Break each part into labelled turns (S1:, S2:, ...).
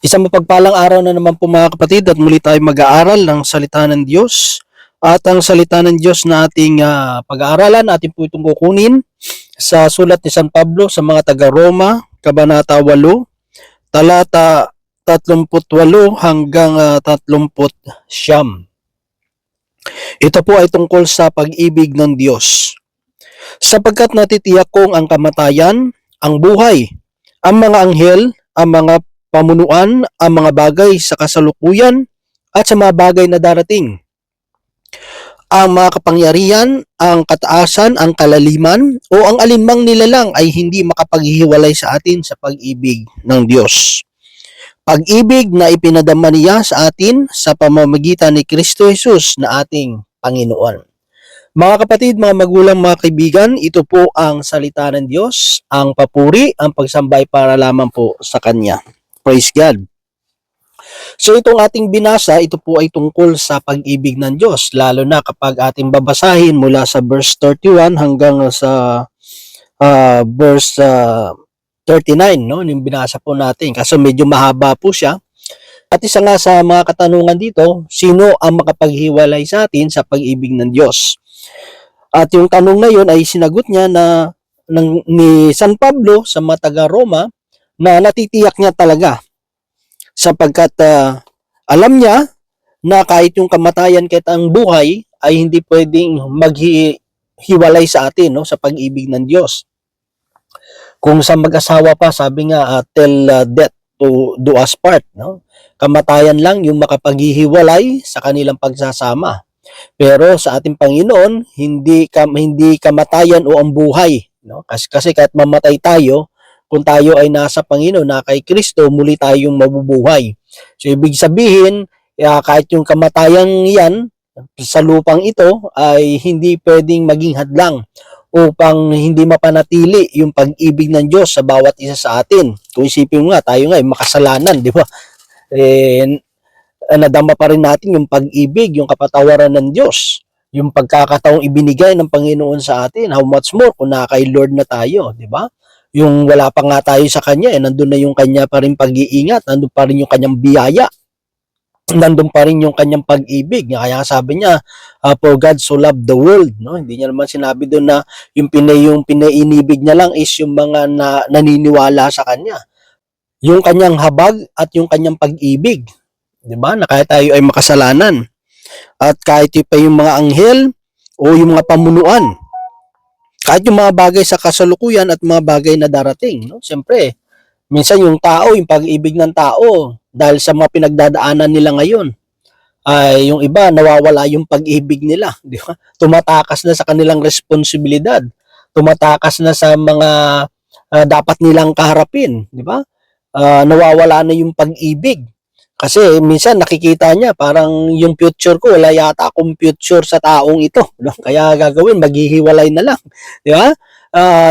S1: Isang mapagpalang araw na naman po mga kapatid at muli tayo mag-aaral ng salita ng Diyos. At ang salita ng Diyos na ating pag-aaralan, ating po itong kukunin sa sulat ni San Pablo sa mga taga-Roma, Kabanata 8, talata 38 hanggang 39. Ito po ay tungkol sa pag-ibig ng Diyos. Sapagkat natitiyak kong ang kamatayan, ang buhay, ang mga anghel, ang mga pamunuan, ang mga bagay sa kasalukuyan at sa mga bagay na darating, ang mga kapangyarihan, ang kataasan, ang kalaliman, o ang alinmang nilalang ay hindi makapaghihiwalay sa atin sa pag-ibig ng Diyos. Pag-ibig na ipinadama niya sa atin sa pamamagitan ni Kristo Jesus na ating Panginoon. Mga kapatid, mga magulang, mga kaibigan, ito po ang salita ng Diyos, ang papuri, ang pagsambay para lamang po sa Kanya. Praise God. So itong ating binasa, ito po ay tungkol sa pag-ibig ng Diyos, lalo na kapag ating babasahin mula sa verse 31 hanggang sa verse 39, no? Yung binasa po natin, kasi medyo mahaba po siya. At isa nga sa mga katanungan dito, sino ang makapaghiwalay sa atin sa pag-ibig ng Diyos? At yung tanong na yun ay sinagot niya ni San Pablo sa mga taga-Roma na natitiyak niya talaga sapagkat alam niya na kahit yung kamatayan kahit ang buhay ay hindi pwedeng maghiwalay sa atin, no, sa pag-ibig ng Diyos. Kung sa mag-asawa pa, sabi nga, till death do us part, no? Kamatayan lang yung makapaghihiwalay sa kanilang pagsasama. Pero sa ating Panginoon, hindi kamatayan o ang buhay, no? Kasi kahit mamatay tayo, kung tayo ay nasa Panginoon, na kay Kristo, muli tayong mabubuhay. So ibig sabihin, kahit yung kamatayan yan sa lupang ito ay hindi pwedeng maging hadlang upang hindi mapanatili yung pag-ibig ng Diyos sa bawat isa sa atin. Kung isipin mo nga, tayo nga ay makasalanan, di ba? Nadama pa rin natin yung pag-ibig, yung kapatawaran ng Diyos, yung pagkakataong ibinigay ng Panginoon sa atin. How much more kung kay Lord na tayo, di ba? Yung wala pa nga tayo sa Kanya, nandun na yung Kanya pa rin pag-iingat, nandun pa rin yung Kanyang biyaya, nandun pa rin yung Kanyang pag-ibig. Kaya sabi niya, for God so loved the world, no? Hindi niya naman sinabi doon na yung pinainibig niya lang is yung mga naniniwala sa Kanya. Yung Kanyang habag at yung Kanyang pag-ibig, 'di ba? Na kahit tayo ay makasalanan at kahit pa yung mga anghel o yung mga pamunuan, kahit yung mga bagay sa kasalukuyan at mga bagay na darating, no? Siyempre, minsan yung tao, yung pag-ibig ng tao dahil sa mga pinagdadaanan nila ngayon, ay yung iba nawawala yung pag-ibig nila, di ba? Tumatakas na sa kanilang responsibilidad, tumatakas na sa mga dapat nilang kaharapin, di ba? Nawawala na yung pag-ibig. Kasi minsan nakikita niya parang yung future ko, wala yata akong future sa taong ito, no? Kaya gagawin, maghihiwalay na lang, di ba?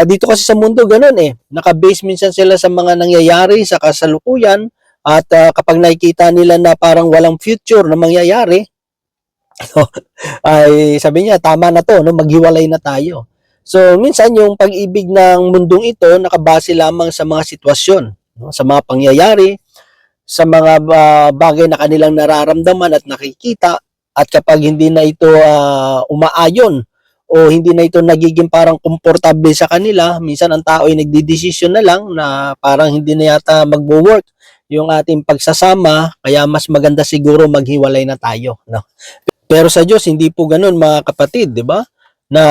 S1: Dito kasi sa mundo ganun Naka-base minsan sila sa mga nangyayari sa kasalukuyan at kapag nakikita nila na parang walang future na mangyayari, ay sabi niya, tama na to, no? Maghiwalay na tayo. So minsan yung pag-ibig ng mundong ito nakabase lamang sa mga sitwasyon, no? Sa mga pangyayari, sa mga bagay na kanilang nararamdaman at nakikita, at kapag hindi na ito umaayon o hindi na ito nagiging parang komportable sa kanila, minsan ang tao ay nagdidesisyon na lang na parang hindi na yata magwo-work yung ating pagsasama, kaya mas maganda siguro maghiwalay na tayo, no? Pero sa Diyos hindi po ganoon mga kapatid, di ba? Na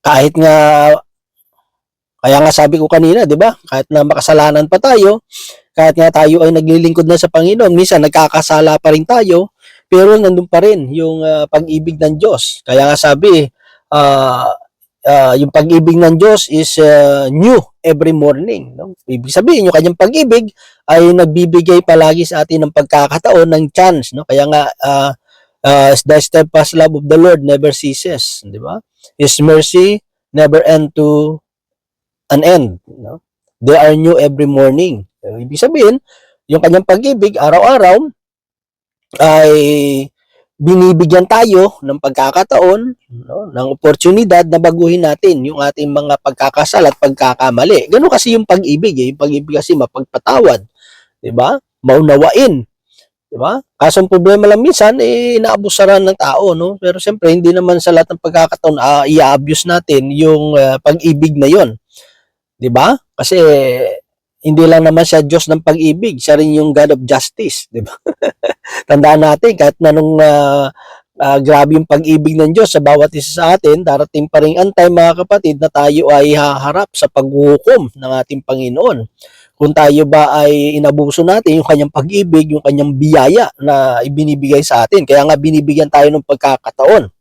S1: kahit nga, kaya nga sabi ko kanina, di ba? Kahit na makasalanan pa tayo, kahit nga tayo ay naglilingkod na sa Panginoon, minsan nagkakasala pa rin tayo, pero nandun pa rin yung pag-ibig ng Diyos. Kaya nga sabi, yung pag-ibig ng Diyos is new every morning, no? Ibig sabihin, yung kanyang pag-ibig ay nagbibigay palagi sa atin ng pagkakataon, ng chance, no? Kaya nga, the steadfast love of the Lord never ceases, di ba? His mercy never end to an end, no? They are new every morning. Ibig sabihin, yung kanyang pag-ibig araw-araw ay binibigyan tayo ng pagkakataon, no, ng oportunidad na baguhin natin yung ating mga pagkakasala at pagkakamali. Ganun kasi yung pag-ibig Yung pag-ibig kasi mapagpatawad, 'di ba? Maunawain, 'di ba? Kaso ang problema lang minsan inaabusaran ng tao, no? Pero siyempre hindi naman sa lahat ng pagkakataon i-abuse natin yung pag-ibig na 'yon, 'di ba? Kasi hindi lang naman siya Diyos ng pag-ibig, siya rin yung God of Justice, 'di ba? Tandaan natin kahit na nung grabe yung pag-ibig ng Diyos sa bawat isa sa atin, darating pa rin ang time mga kapatid na tayo ay haharap sa paghuhukom ng ating Panginoon. Kung tayo ba ay inabuso natin yung kanyang pag-ibig, yung kanyang biyaya na ibinibigay sa atin. Kaya nga binibigyan tayo ng pagkakataon.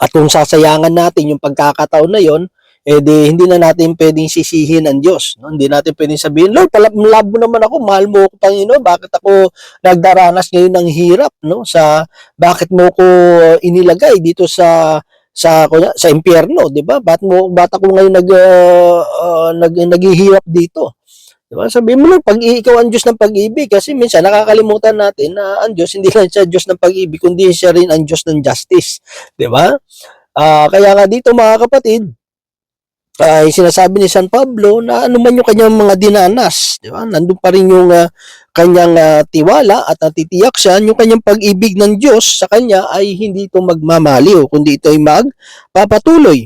S1: At kung sasayangan natin yung pagkakataon na yon, hindi na natin pwedeng sisihin ang Diyos. No? Hindi natin pwedeng sabihin, Lord, love mo naman ako, mahal mo ako, Panginoon, bakit ako nagdaranas ngayon ng hirap, no? Bakit mo ko inilagay dito sa impyerno, 'di ba? Ba't ako ngayon naghihirap dito? 'Di ba? Sabihin mo lang, ikaw ang Diyos ng pag-ibig, kasi minsan nakakalimutan natin na ang Diyos hindi lang siya Diyos ng pag-ibig, kundi siya rin ang Diyos ng justice, 'di ba? Kaya nga dito mga kapatid, ay sinasabi ni San Pablo na ano man yung kanyang mga dinanas, di ba? Nandun pa rin yung kanyang tiwala at natitiyak siya yung kanyang pag-ibig ng Diyos sa kanya ay hindi ito magmamaliw, kundi ito ay magpapatuloy.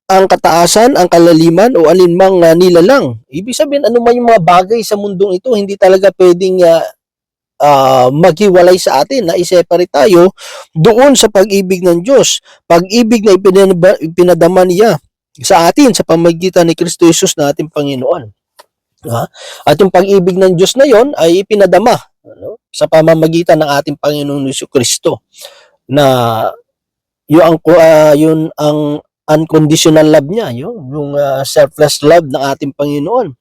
S1: Ang kataasan, ang kalaliman o alinmang nilalang. Ibig sabihin, ano man yung mga bagay sa mundong ito, hindi talaga pwedeng maghiwalay sa atin, na i-separate tayo doon sa pag-ibig ng Diyos. Pag-ibig na ipinadama niya sa atin sa pamamagitan ni Kristo Jesus na ating Panginoon. At yung pag-ibig ng Diyos na yon ay ipinadama sa pamamagitan ng ating Panginoon Hesus Kristo, na yun ang unconditional love niya, yung selfless love ng ating Panginoon.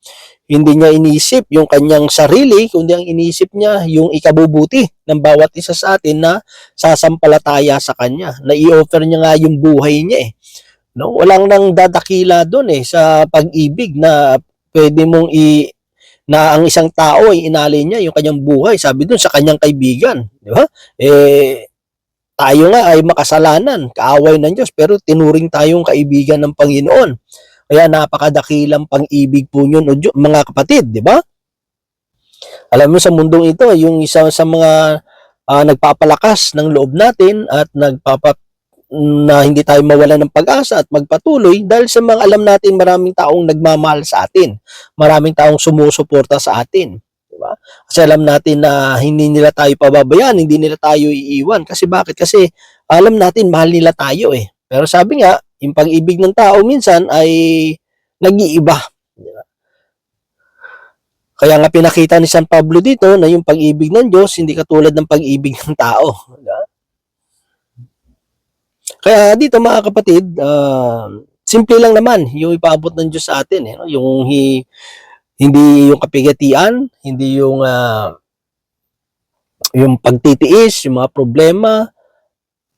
S1: Hindi niya inisip yung kanyang sarili, kundi ang inisip niya yung ikabubuti ng bawat isa sa atin na sasampalataya sa kanya, na i-offer niya nga yung buhay niya no, walang nang dadakila doon sa pag-ibig na pwede mong na ang isang tao ay inalay niya yung kanyang buhay, sabi doon, sa kanyang kaibigan, di ba? Tayo nga ay makasalanan, kaaway ng Diyos, pero tinuring tayong kaibigan ng Panginoon. Kaya napakadakilang pang-ibig po yun, mga kapatid, di ba? Alam mo, sa mundong ito, yung isa sa mga nagpapalakas ng loob natin at na hindi tayo mawala ng pag-asa at magpatuloy dahil sa mga alam natin maraming taong nagmamahal sa atin, maraming taong sumusuporta sa atin, di ba? Kasi alam natin na hindi nila tayo pababayaan, hindi nila tayo iiwan. Kasi bakit? Kasi alam natin mahal nila tayo Pero sabi nga, yung pag-ibig ng tao minsan ay nag-iiba. Di ba? Kaya nga pinakita ni San Pablo dito na yung pag-ibig ng Diyos hindi katulad ng pag-ibig ng tao. Di ba? Kaya dito mga kapatid, simple lang naman yung ipaabot ng Diyos sa atin. Yung hindi yung kapigatian, hindi yung pagtitiis, yung mga problema,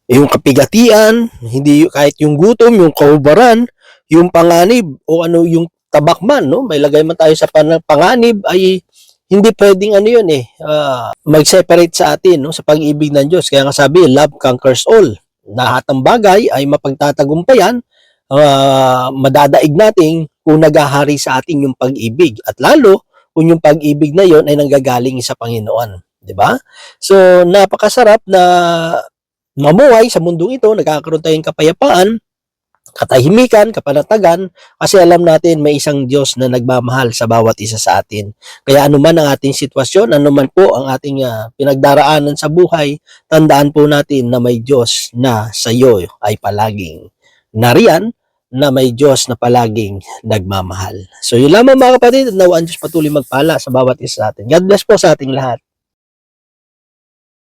S1: yung kapigatian, hindi kahit yung gutom, yung kaubaran, yung panganib o ano yung tabakman, no? May lagay man tayo sa panganib ay hindi pwedeng mag-separate sa atin, no, sa pag-ibig ng Diyos. Kaya nga sabi, love conquers all. Lahat ng bagay ay mapagtatagumpayan, madadaig natin kung naghahari sa atin yung pag-ibig, at lalo kung yung pag-ibig na yon ay nanggagaling sa Panginoon, di ba? So napakasarap na mamuhay sa mundong ito, nagkakaroon tayong kapayapaan, katahimikan, kapanatagan, kasi alam natin may isang Diyos na nagmamahal sa bawat isa sa atin. Kaya anuman ang ating sitwasyon, anuman po ang ating pinagdaraanan sa buhay, tandaan po natin na may Diyos na sa iyo ay palaging nariyan, na may Diyos na palaging nagmamahal. So yun lamang mga kapatid, at nawaan Diyos patuloy magpala sa bawat isa sa atin. God bless po sa ating lahat.